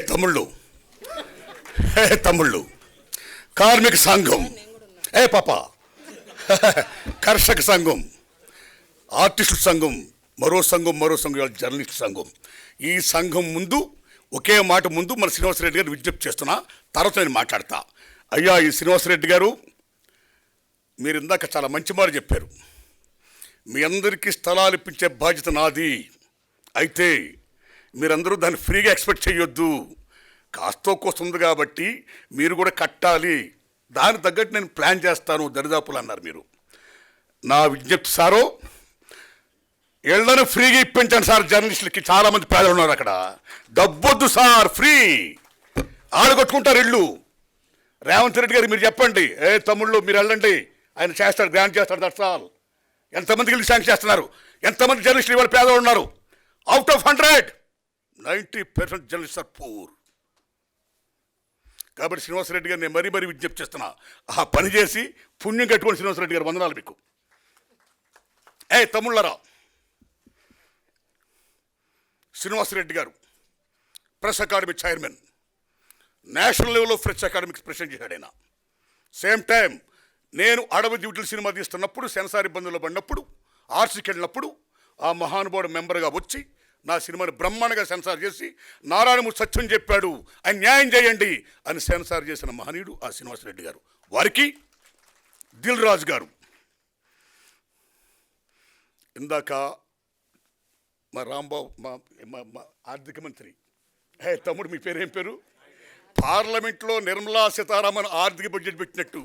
తమ్ముళ్ళు, తమ్ముళ్ళు, కార్మిక సంఘం, పాప, కర్షక సంఘం, ఆర్టిస్టుల సంఘం, మరో సంఘం జర్నలిస్ట్ సంఘం. ఈ సంఘం ముందు ఒకే మాట ముందు మన శ్రీనివాసరెడ్డి గారు విజ్ఞప్తి చేస్తున్నా, తర్వాత నేను మాట్లాడతా. అయ్యా, ఈ శ్రీనివాసరెడ్డి గారు, మీరు ఇందాక చాలా మంచి మాట చెప్పారు. మీ అందరికీ స్థలాలు ఇప్పించే బాధ్యత నాది. అయితే మీరందరూ దాన్ని ఫ్రీగా ఎక్స్పెక్ట్ చేయొద్దు. కాస్తో కోస్తుంది కాబట్టి మీరు కూడా కట్టాలి. దానికి తగ్గట్టు నేను ప్లాన్ చేస్తాను దరిదాపులు అన్నారు మీరు. నా విజ్ఞప్తి సారో, ఇళ్లను ఫ్రీగా ఇప్పించండి సార్. జర్నలిస్టులకి చాలామంది పేదలు ఉన్నారు అక్కడ. డబ్బొద్దు సార్, ఫ్రీ. ఆడగొట్టుకుంటారు ఇళ్ళు. రేవంత్ రెడ్డి గారు మీరు చెప్పండి, తమ్ముళ్ళు మీరు వెళ్ళండి, ఆయన చేస్తాడు, గ్రాంట్ చేస్తాడు. దట్సాల్. ఎంతమందికి ఇల్లు శాంక్షన్ చేస్తున్నారు? ఎంతమంది జర్నలిస్టులు ఇవాళ పేదవాళ్ళు ఉన్నారు? Out of 100 90% journalist are poor. కాబట్టి శ్రీనివాసరెడ్డి గారు నేను మరీ విజ్ఞప్తి చేస్తున్నా, ఆ పని చేసి పుణ్యం కట్టుకోండి. శ్రీనివాసరెడ్డి గారు వందనాలు మీకు. తమ్ముళ్ళరా, శ్రీనివాసరెడ్డి గారు ప్రెస్ అకాడమీ చైర్మన్, నేషనల్ లెవెల్లో ప్రెస్ అకాడమీకి ప్రెసిడెంట్ చేశాడు ఆయన. సేమ్ టైం నేను అడవి డ్యూటీలు సినిమా తీస్తున్నప్పుడు, సెన్సార్ ఇబ్బందుల్లో పడినప్పుడు, ఆర్సీకి వెళ్ళినప్పుడు ఆ మహానుభావుడు మెంబర్గా వచ్చి నా సినిమాని బ్రహ్మాండంగా సెన్సార్ చేసి నారాయణమూర్తి సత్యం చెప్పాడు, ఆయన న్యాయం చేయండి అని సెన్సార్ చేసిన మహనీయుడు ఆ శ్రీనివాసరెడ్డి గారు. వారికి దిల్ రాజు గారు, ఇందాక మా రాంబాబు, మా ఆర్థిక మంత్రి, తమ్ముడు మీ పేరు ఏం పేరు? పార్లమెంట్లో నిర్మలా సీతారామన్ ఆర్థిక బడ్జెట్ పెట్టినట్టు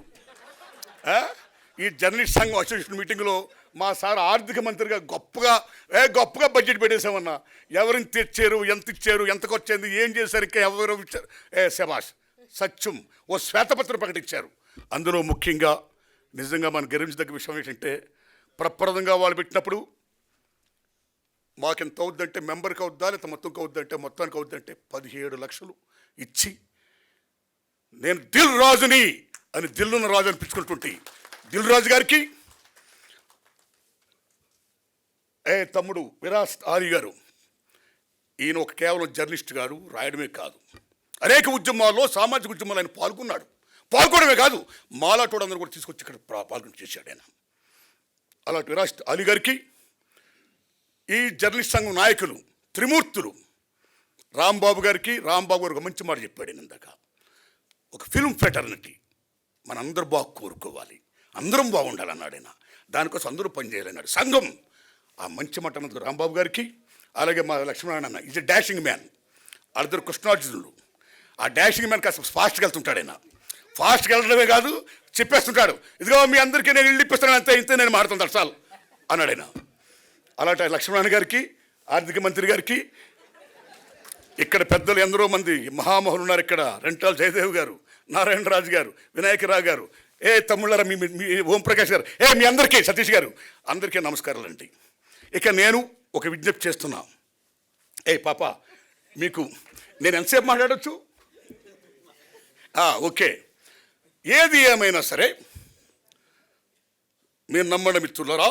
ఈ జర్నలిస్ట్ సంఘం అసోసియేషన్ మీటింగ్లో మా సార్ ఆర్థిక మంత్రిగా గొప్పగా బడ్జెట్ పెట్టేశామన్నా. ఎవరిని తెచ్చారు, ఎంత ఇచ్చారు, ఎంతకు వచ్చింది, ఏం చేశారు, ఇంకా ఎవరు ఇచ్చారు, శభాష్ సత్యం ఓ శ్వేతపత్రం ప్రకటించారు. అందులో ముఖ్యంగా నిజంగా మనం గర్వించదగ్గ విషయం ఏంటంటే, ప్రప్రదంగా వాళ్ళు పెట్టినప్పుడు మాకెంత అవుద్దంటే, మెంబర్కి అవుద్దా లేకపోతే మొత్తంకి అవుద్దంటే, మొత్తానికి అవుద్దంటే 17 లక్షలు ఇచ్చి నేను దిల్ రాజుని అని దిల్లున్న రాజు అనిపించుకుంటుంటే, దిల్ రాజు గారికి, తమ్ముడు విరాస్ ఆలీ గారు, ఈయన ఒక కేవలం జర్నలిస్ట్ గారు, రాయడమే కాదు, అనేక ఉద్యమాల్లో, సామాజిక ఉద్యమాల్లో ఆయన పాల్గొనడమే కాదు, మాలాటోడందరూ కూడా తీసుకొచ్చి ఇక్కడ పాల్గొని చేశాడు ఆయన. అలాంటి విరాస్ ఆలీ గారికి, ఈ జర్నలిస్ట్ సంఘం నాయకులు త్రిమూర్తులు రాంబాబు గారికి, రాంబాబు గారు ఒక మంచి మాట చెప్పాడు ఇందాక, ఒక ఫిల్మ్ ఫెటర్నిటీ మనందరూ బాగా కోరుకోవాలి, అందరం బాగుండాలన్నాడు ఆయన. దానికోసం అందరూ పనిచేయాలన్నాడు సంఘం. ఆ మంచి మాట అన్నది రాంబాబు గారికి, అలాగే మా లక్ష్మణారాయణ అన్న ఈజ్ ఎ డాషింగ్ మ్యాన్. వాళ్ళిద్దరు కృష్ణార్జునులు. ఆ డాషింగ్ మ్యాన్ కాస్త ఫాస్ట్గా వెళ్తుంటాడు ఆయన. ఫాస్ట్గా వెళ్ళడమే కాదు, చెప్పేస్తుంటాడు, ఇదిగో మీ అందరికీ నేను ఇల్లు ఇప్పిస్తాను, ఇంతే నేను మారుతాను దర్శాలు అన్నాడు ఆయన. అలాంటి లక్ష్మణారాయణ గారికి, ఆర్థిక మంత్రి గారికి, ఇక్కడ పెద్దలు ఎందరో మంది మహామహులు ఉన్నారు. ఇక్కడ రెంటాల జయదేవ్ గారు, నారాయణరాజు గారు, వినాయకరావు గారు, తమ్ముళ్ళారా, మీ ఓంప్రకాష్ గారు, మీ అందరికీ, సతీష్ గారు, అందరికీ నమస్కారాలండి. ఇక నేను ఒక విజ్ఞప్తి చేస్తున్నా. పాప, మీకు నేను ఎంతసేపు మాట్లాడచ్చు? ఓకే. ఏది ఏమైనా సరే మీరు నమ్మడం మిత్రులరా,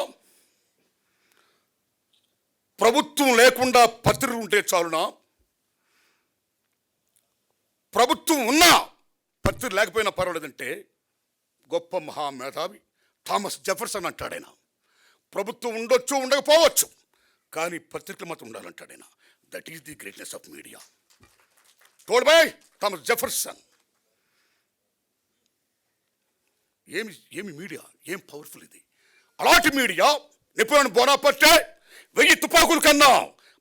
ప్రభుత్వం లేకుండా పత్రికలు ఉంటే చాలునా? ప్రభుత్వం ఉన్నా పత్రిక లేకపోయినా పర్వాలేదంటే గొప్ప మహామేధావి థామస్ జెఫర్సన్ అంటాడైనా, ప్రభుత్వం ఉండొచ్చు ఉండకపోవచ్చు కానీ పత్రికలు మాత్రం ఉండాలంటాడైనా. That is the greatness of media told by Thomas Jefferson. ఏమి మీడియా, ఏం పవర్ఫుల్ ఇది. అలాంటి మీడియా నెపోలియన్ బోనాపార్టే 1000 తుపాకుల కన్నా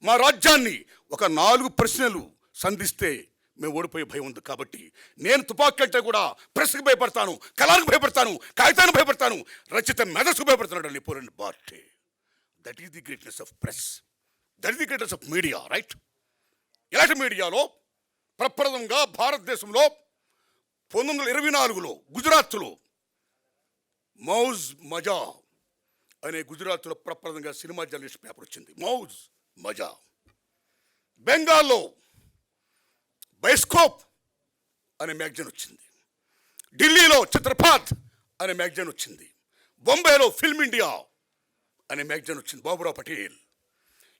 మా రాజ్యాన్ని ఒక 4 ప్రశ్నలు సంధిస్తే మేము ఓడిపోయే భయం ఉంది. కాబట్టి నేను తుపాకి కంటే కూడా ప్రెస్కి భయపడతాను, కళానికి భయపడతాను, కాగితానికి భయపడతాను, రచిత మెదస్కు భయపడుతున్నాడు Napoleon బోనాపార్టే. That is the greatness of press, that is the greatness of media, right? ఇలాంటి మీడియాలో ప్రప్రథమంగా భారతదేశంలో 1924లో గుజరాత్లో మౌజ్ మజా అనే గుజరాత్లో ప్రప్రథమంగా సినిమా జర్నలిస్ట్ పేపర్ వచ్చింది, మౌజ్ మజా. బెంగాల్లో బైస్కోప్ అనే మ్యాగజైన్ వచ్చింది. ఢిల్లీలో చిత్రపాత్ అనే మ్యాగజైన్ వచ్చింది. బొంబాయిలో ఫిల్మ్ ఇండియా అనే మ్యాగజైన్ వచ్చింది, బాబురావు పటేల్.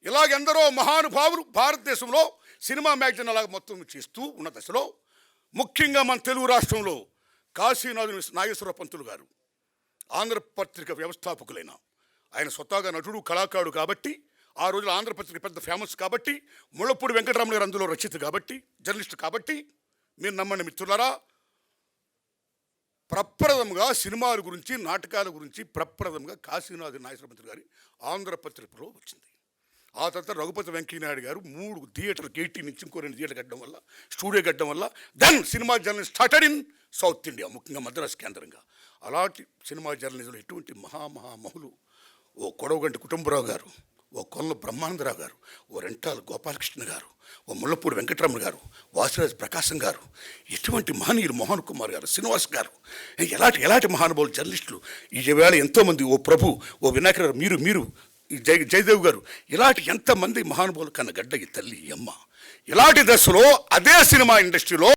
ఇలాగెందరో మహానుభావులు భారతదేశంలో సినిమా మ్యాగజైన్ అలాగ మొత్తం చేస్తూ ఉన్న దశలో ముఖ్యంగా మన తెలుగు రాష్ట్రంలో కాశీనాథు నాగేశ్వర పంతులు గారు ఆంధ్రపత్రిక వ్యవస్థాపకులైన ఆయన స్వతహాగా నటుడు కళాకారుడు కాబట్టి ఆ రోజుల్లో ఆంధ్రపత్రిక పెద్ద ఫేమస్ కాబట్టి ముళ్ళపూడి వెంకటరామయ్య గారు అందులో రచయిత కాబట్టి జర్నలిస్ట్ కాబట్టి మీరు నమ్మండి మిత్రులారా, ప్రప్రథంగా సినిమాల గురించి నాటకాల గురించి ప్రప్రథంగా కాశీనాథు నాగేశ్వర పంతులు గారి ఆంధ్రపత్రికలో వచ్చింది. ఆ తర్వాత రఘుపతి వెంకయ్యనాయుడు గారు 3 థియేటర్లకు 18 నుంచి ఇంకో 2 థియేటర్లు కట్టడం వల్ల స్టూడియో కట్టడం వల్ల then cinema journalism started in south India, ముఖ్యంగా మద్రాసు కేంద్రంగా. అలాంటి సినిమా జర్నలిజంలో ఎటువంటి మహామహులు ఓ కొడవగంటి కుటుంబరావు గారు, ఓ కొల్ల బ్రహ్మానందరావు గారు, ఓ రెంటాల గోపాలకృష్ణ గారు, ఓ ముళ్ళపూడి వెంకటరమణ గారు, వాసిరాజు ప్రకాశం గారు, ఎటువంటి మహనీయులు మోహన్ కుమార్ గారు, శ్రీనివాస్ గారు, ఎలాంటి మహానుభావులు జర్నలిస్టులు ఈవేళ ఎంతోమంది, ఓ ప్రభు, ఓ వినాయక గారు, మీరు జయదేవ్ గారు, ఇలాంటి ఎంతమంది మహానుభావులు కన్న గడ్డ ఈ తల్లి ఈ అమ్మ. ఇలాంటి దశలో అదే సినిమా ఇండస్ట్రీలో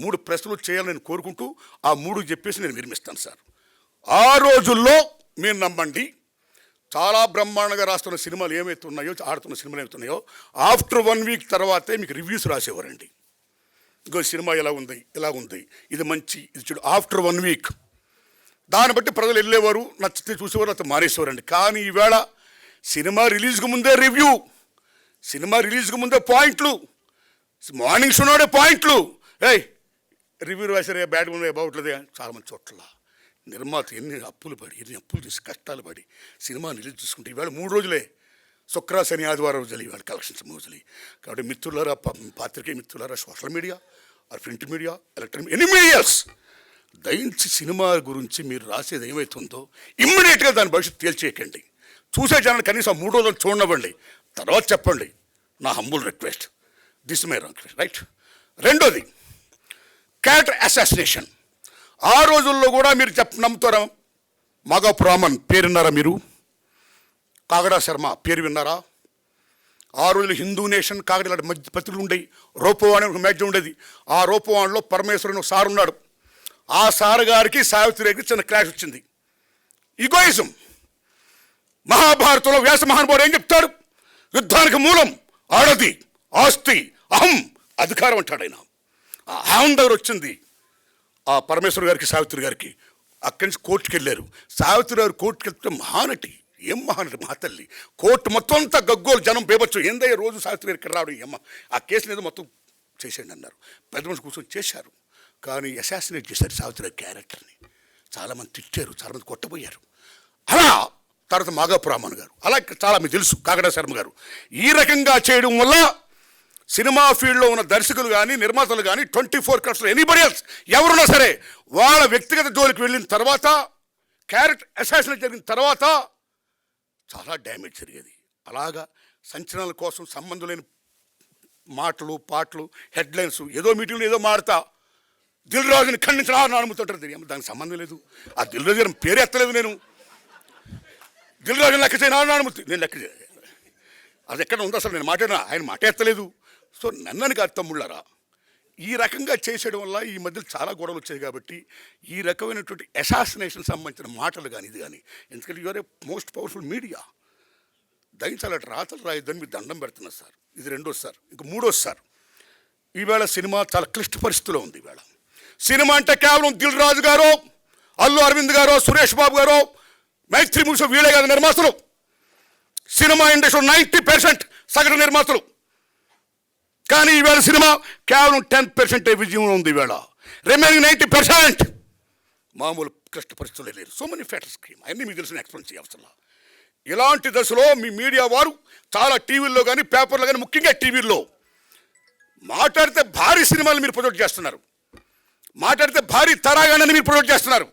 3 ప్రశ్నలు చేయాలని కోరుకుంటూ ఆ 3 చెప్పేసి నేను విరమిస్తాను సార్. ఆ రోజుల్లో మీరు నమ్మండి, చాలా బ్రహ్మాండంగా రాస్తున్న సినిమాలు ఏమైతే ఉన్నాయో, ఆడుతున్న సినిమాలు ఏమైతే ఉన్నాయో, ఆఫ్టర్ 1 వీక్ తర్వాతే మీకు రివ్యూస్ రాసేవారండి. ఇంకో సినిమా ఇలా ఉంది, ఇది మంచి, ఇది చూడు. ఆఫ్టర్ 1 వీక్ దాన్ని బట్టి ప్రజలు వెళ్ళేవారు, నచ్చితే చూసేవారు, అతను మానేసేవారండి. కానీ ఈవేళ సినిమా రిలీజ్కి ముందే రివ్యూ, సినిమా రిలీజ్కి ముందే పాయింట్లు, మార్నింగ్ షోనే పాయింట్లు, రివ్యూ రాసారే బ్యాడ్గా ఉన్నాయి బాగుంటుంది. చాలామంది చోట్ల నిర్మాత ఎన్ని అప్పులు చేసి కష్టాలు పడి సినిమా రిలీజ్ చేసుకుంటే ఈవేళ 3 రోజులే, శుక్ర శని ఆదివారం రోజులు ఈవేళ కలెక్షన్స్ రోజులు. కాబట్టి మిత్రులారా, పాత్రికేయ మిత్రులారా, social media, print media, electronic any medias, దయించి సినిమా గురించి మీరు రాసేది ఏమవుతుందో ఇమ్మీడియట్గా దాని భవిష్యత్తు తేల్చేయకండి. చూసే జనాలు కనీసం 3 రోజులు చూడనివ్వండి, తర్వాత చెప్పండి. నా humble request, this my request, right. రెండోది క్యారెక్టర్ అసాసినేషన్. ఆ రోజుల్లో కూడా మీరు నమ్ముతారా? మాగాపు రామన్ పేరు విన్నారా మీరు? కాగడా శర్మ పేరు విన్నారా? ఆ రోజుల్లో హిందూ నేషన్ కాగడా మధ్య పత్రికలు ఉండేవి. రూపవాణి ఒక మ్యాగజైన్ ఉండేది. ఆ రూపవాణిలో పరమేశ్వరుని సార్ ఉన్నాడు. ఆ సార్ గారికి సావిత్రి గారికి చిన్న క్లాష్ వచ్చింది. ఈగోయిజం. మహాభారతంలో వ్యాస మహానుభావుడు ఏం చెప్తాడు? యుద్ధానికి మూలం ఆడది, ఆస్తి, అహం, అధికారం అంటాడు ఆయన. ఆ అహం దగ్గర వచ్చింది ఆ పరమేశ్వర గారికి సావిత్రి గారికి. అక్కడి నుంచి కోర్టుకు వెళ్ళారు. సావిత్రి గారు కోర్టుకు వెళ్తే మహానటి, ఏం మహానటి, మహాతల్లి. కోర్టు మొత్తం అంతా గగ్గోలు, జనం బేబచ్చు, ఏందయ్య రోజు సావిత్రి గారికి రావడం, అమ్మ ఆ కేసుని ఏదో మొత్తం చేసేయండి అన్నారు. పెద్ద మనిషి కూర్చొని చేశారు. కానీ అసాసినేట్ చేశారు సావిత్రి గారి క్యారెక్టర్ని. చాలామంది తిట్టారు, చాలామంది కొట్టబోయారు. అలా తర్వాత మాగాపు రామన్ గారు, అలా చాలా మీకు తెలుసు కాగడా శర్మ గారు. ఈ రకంగా చేయడం వల్ల సినిమా ఫీల్డ్లో ఉన్న దర్శకులు కానీ నిర్మాతలు కానీ 24 క్రాఫ్ట్స్ ఎనీబడి ఎల్స్ ఎవరున్నా సరే వాళ్ళ వ్యక్తిగత జోలికి వెళ్ళిన తర్వాత, క్యారెక్టర్ అసాసినేట్ జరిగిన తర్వాత చాలా డ్యామేజ్ జరిగేది. అలాగా సంచలనాల కోసం సంబంధం లేని మాటలు, పాటలు, హెడ్లైన్స్, ఏదో మీటింగ్లో ఏదో మాడతా దిల్ రాజుని ఖండించిన అనుమతుంటారు. దానికి సంబంధం లేదు. ఆ దిల్ రాజు గారి పేరు ఎత్తలేదు నేను. దిల్ రాజుని లెక్క చేయను అనుమతి నేను లెక్క చేయాలి. అది ఎక్కడ ఉందో అసలు నేను మాట్లాడినా ఆయన మాట ఎత్తలేదు. సో నన్నని కాదు తమ్ముళ్ళారా, ఈ రకంగా చేసేయడం వల్ల ఈ మధ్యలో చాలా గొడవలు వచ్చాయి. కాబట్టి ఈ రకమైనటువంటి అసాసినేషన్ సంబంధించిన మాటలు కానీ ఇది కానీ, ఎందుకంటే you are a most powerful media, దయించాలి రాతలు రాయొద్దని మీరు దండం పెడుతున్నారు సార్. ఇది రెండోది సార్. ఇంక మూడోది సార్, ఈవేళ సినిమా చాలా క్లిష్ట పరిస్థితిలో ఉంది. ఈవేళ సినిమా అంటే కేవలం దిల్ రాజు గారు, అల్లు అరవింద్ గారు, సురేష్ బాబు గారు, మైత్రి మూవీస్ వీళ్ళే కాదు నిర్మాతలు. సినిమా ఇండస్ట్రీ 90% సగటు నిర్మాతలు. కానీ ఈవేళ సినిమా కేవలం 10% విజయంలో ఉంది. ఈవేళ రిమైనింగ్ 90% మామూలు క్లిష్ట పరిస్థితులు లేరు. సో మెనీ ఫ్యాక్టర్స్ అన్నీ మీకు తెలిసిన ఎక్స్ప్లెయిన్ చేయవసరం. ఇలాంటి దశలో మీ మీడియా వారు చాలా టీవీల్లో కానీ పేపర్లో కానీ, ముఖ్యంగా టీవీల్లో మాట్లాడితే భారీ సినిమాలు మీరు ప్రొజెక్ట్ చేస్తున్నారు, మాట్లాడితే భారీ తరాగానని మీరు ప్రొజెక్ట్ చేస్తున్నారు,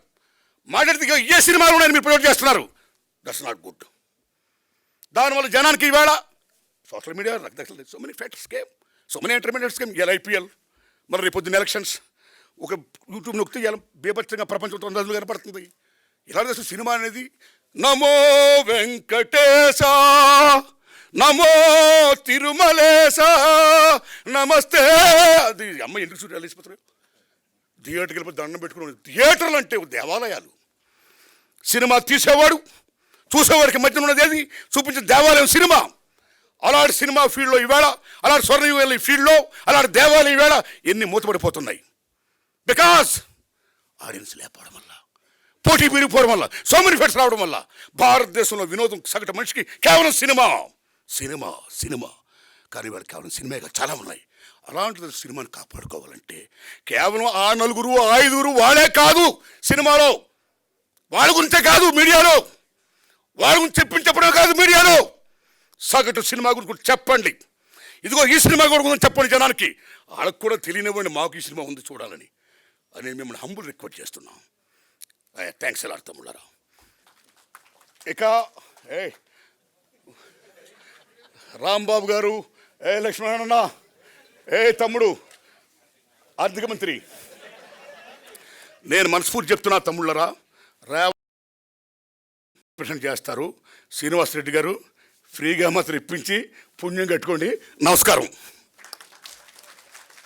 మాట్లాడితే ఏ సినిమాలు ఉన్నాయని మీరు ప్రొజెక్ట్ చేస్తున్నారు. That's not good. దానివల్ల జనానికి ఈవేళ సోషల్ మీడియా రకరకాల so many factors came, so many entertainments came. ఇలా ఐపీఎల్, మరి రేపు పొద్దున్న ఎలక్షన్స్, ఒక యూట్యూబ్ నొక్కితే ఇలా బీభత్సంగా ప్రపంచంతో అందరూ కనపడుతుంది. ఇలా చేస్తే సినిమా అనేది నమో వెంకటేశ, నమో తిరుమలేశ, నమస్తే. అది అమ్మ ఎందుకు చూడాలి వెళ్ళిపోతారు? థియేటర్కి వెళ్ళిపోతే దండం పెట్టుకుని. థియేటర్లు అంటే దేవాలయాలు. సినిమా తీసేవాడు చూసేవాడికి మధ్య ఉన్నది ఏది చూపించే దేవాలయం సినిమా. అలాంటి సినిమా ఫీల్డ్లో ఈవేళ, అలాంటి స్వర్ణయుగ ఫీల్డ్లో, అలాంటి దేవాలయ ఈవేళ ఎన్ని మూతపడిపోతున్నాయి. బికాస్ ఆడియన్స్ లేకపోవడం వల్ల, పోటీ పెరిగిపోవడం వల్ల, సో మెనీ ఫెట్స్ రావడం వల్ల భారతదేశంలో వినోదం సగటు మనిషికి కేవలం సినిమా సినిమా సినిమా. కానీ వాళ్ళు కేవలం సినిమాగా చాలా ఉన్నాయి. అలాంటిది సినిమాని కాపాడుకోవాలంటే కేవలం ఆ 4, 5 వాళ్ళే కాదు సినిమాలో, వాళ్ళ గురించే కాదు మీడియాలో, వాళ్ళ గురించి చెప్పడం కాదు మీడియాలో, సగటు సినిమా గురించి చెప్పండి. ఇదిగో ఈ సినిమా కూడా ఉందని చెప్పండి జనానికి. వాళ్ళకు కూడా తెలియనివ్వండి మాకు ఈ సినిమా ఉంది చూడాలని. అని మిమ్మల్ని హంబుల్ రిక్వెస్ట్ చేస్తున్నాం. థ్యాంక్స్ ఎలా తమ్ముళ్ళారా. ఇక రాంబాబు గారు, లక్ష్మణ, తమ్ముడు ఆర్థిక మంత్రి, నేను మనస్ఫూర్తి చెప్తున్నా తమ్ముళ్ళరా, రిప్రజెంట్ చేస్తారు. శ్రీనివాసరెడ్డి గారు ఫ్రీగా మాత్రం ఇప్పించి పుణ్యం కట్టుకోండి. నమస్కారం.